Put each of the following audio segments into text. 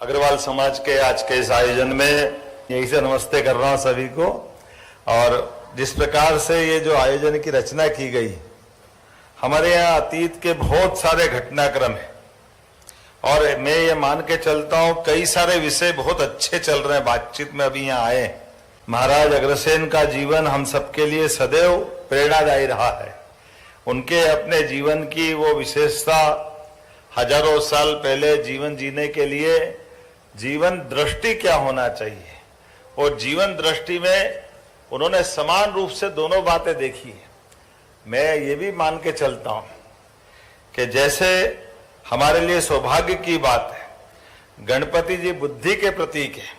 अग्रवाल समाज के आज के इस आयोजन में यही से नमस्ते कर रहा हूं सभी को। और जिस प्रकार से ये जो आयोजन की रचना की गई, हमारे यहाँ अतीत के बहुत सारे घटनाक्रम हैं और मैं ये मान के चलता हूं कई सारे विषय बहुत अच्छे चल रहे हैं बातचीत में अभी यहाँ आए। महाराज अग्रसेन का जीवन हम सबके लिए सदैव प्रेरणादायी रहा है। उनके अपने जीवन की वो विशेषता, हजारों साल पहले जीवन जीने के लिए जीवन दृष्टि क्या होना चाहिए, और जीवन दृष्टि में उन्होंने समान रूप से दोनों बातें देखी है। मैं ये भी मान के चलता हूं कि जैसे हमारे लिए सौभाग्य की बात है, गणपति जी बुद्धि के प्रतीक है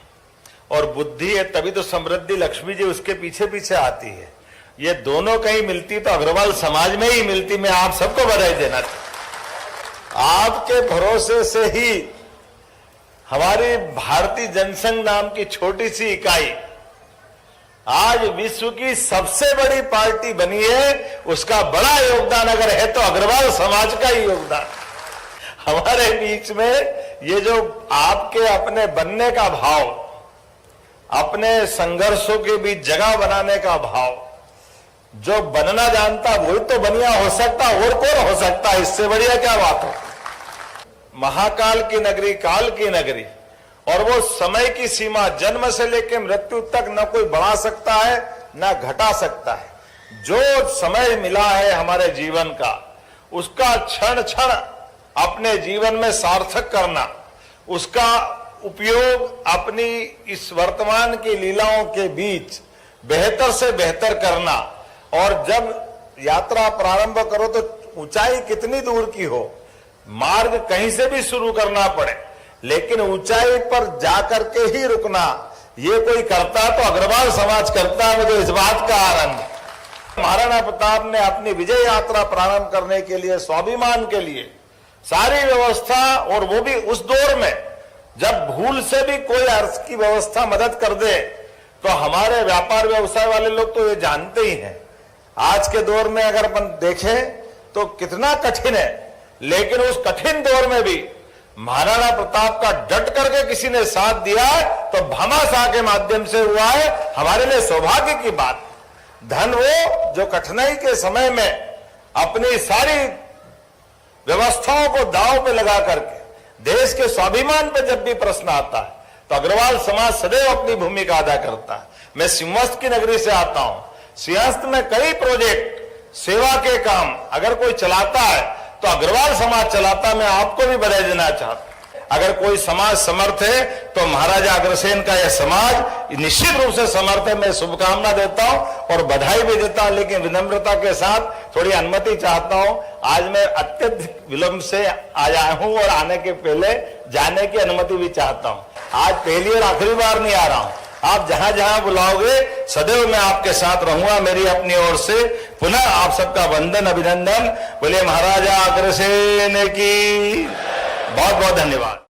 और बुद्धि है तभी तो समृद्धि लक्ष्मी जी उसके पीछे पीछे आती है। ये दोनों कहीं मिलती तो अग्रवाल समाज में ही मिलती। मैं आप सबको बधाई देना चाहता हूं। आपके भरोसे से ही हमारी भारतीय जनसंघ नाम की छोटी सी इकाई आज विश्व की सबसे बड़ी पार्टी बनी है। उसका बड़ा योगदान अगर है तो अग्रवाल समाज का ही योगदान। हमारे बीच में ये जो आपके अपने बनने का भाव, अपने संघर्षों के बीच जगह बनाने का भाव, जो बनना जानता वही तो बनिया हो सकता, और कौन हो सकता, इससे बढ़िया क्या बात हो। महाकाल की नगरी, काल की नगरी, और वो समय की सीमा जन्म से लेकर मृत्यु तक न कोई बढ़ा सकता है न घटा सकता है। जो समय मिला है हमारे जीवन का, उसका क्षण क्षण अपने जीवन में सार्थक करना, उसका उपयोग अपनी इस वर्तमान की लीलाओं के बीच बेहतर से बेहतर करना। और जब यात्रा प्रारंभ करो तो ऊंचाई कितनी दूर की हो, मार्ग कहीं से भी शुरू करना पड़े, लेकिन ऊंचाई पर जाकर के ही रुकना ये कोई करता तो अग्रवाल समाज करता है। मुझे इस बात का आनंद है। महाराणा प्रताप ने अपनी विजय यात्रा प्रारंभ करने के लिए, स्वाभिमान के लिए सारी व्यवस्था, और वो भी उस दौर में जब भूल से भी कोई अर्थ की व्यवस्था मदद कर दे तो हमारे व्यापार व्यवसाय वाले लोग तो ये जानते ही हैं। आज के दौर में अगर अपन देखें तो कितना कठिन है, लेकिन उस कठिन दौर में भी महाराणा प्रताप का डट करके किसी ने साथ दिया है तो भामाशाह के माध्यम से हुआ है। हमारे लिए सौभाग्य की बात। धन वो जो कठिनाई के समय में अपनी सारी व्यवस्थाओं को दांव पे लगा करके देश के स्वाभिमान पे जब भी प्रश्न आता है तो अग्रवाल समाज सदैव अपनी भूमिका अदा करता है। मैं सिंहस्थ की नगरी से आता हूं। सिंहस्थ में कई प्रोजेक्ट, सेवा के काम अगर कोई चलाता है तो अग्रवाल समाज चलाता। मैं आपको भी बधाई देना चाहता हूं। अगर कोई समाज समर्थ है तो महाराजा अग्रसेन का यह समाज निश्चित रूप से समर्थ है। मैं शुभकामना देता हूं और बधाई भी देता हूं, लेकिन विनम्रता के साथ थोड़ी अनुमति चाहता हूं। आज मैं अत्यधिक विलंब से आया हूं और आने के पहले जाने की अनुमति भी चाहता हूं। आज पहली और आखिरी बार नहीं आ रहा हूं। आप जहां जहां बुलाओगे सदैव मैं आपके साथ रहूंगा। मेरी अपनी ओर से पुनः आप सबका वंदन, अभिनंदन। बोले महाराजा अग्रसेन की। बहुत बहुत धन्यवाद।